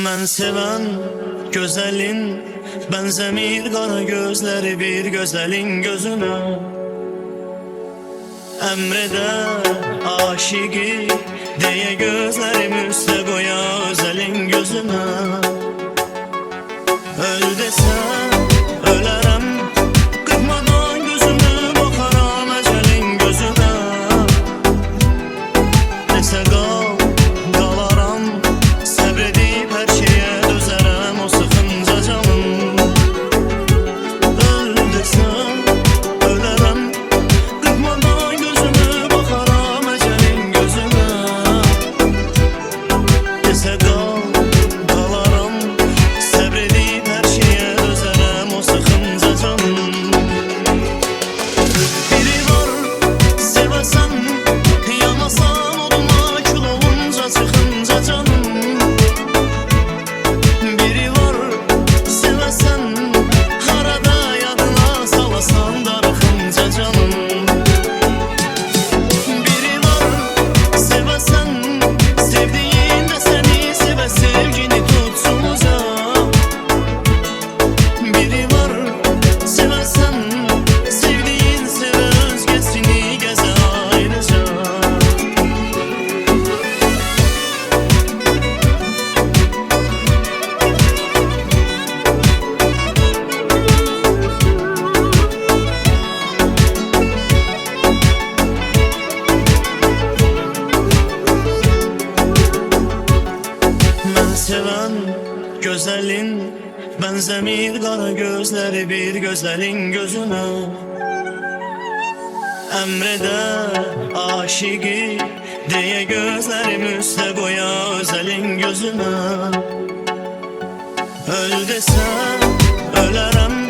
Ben seven güzelin benzemir kara gözleri bir güzelin gözüne. Emreder aşığı diye gözlerim üste koya özelin gözüne. Öl desem ölerem, kırpmadan gözümü bakaram ecelin gözüne. Dese kal, kalaram, sabredip her şeye dözerem o sıkınca canım. Öl desem ölerem, kırpmadan gözümü bakaram ecelin gözüne. Dese kal, kalaram, sabredip her şeye dözerem o sıkınca canım. Biri var sevesem, yanasam oduma kül olunca çıkınca canım. Biri var sevesem, arada yadına salasan darıkınca canım. Biri var sevesem, sevdiğin de seni seve sevgini tutsun uzak. Biri var sevesem, sevdiğin seve özgesini geze ayrıca. Ben seven güzelin benzemir kara gözleri bir güzelin gözüne. Emreder aşığı diye gözlerim üste koya özelin gözüne. Öl desem ölerem,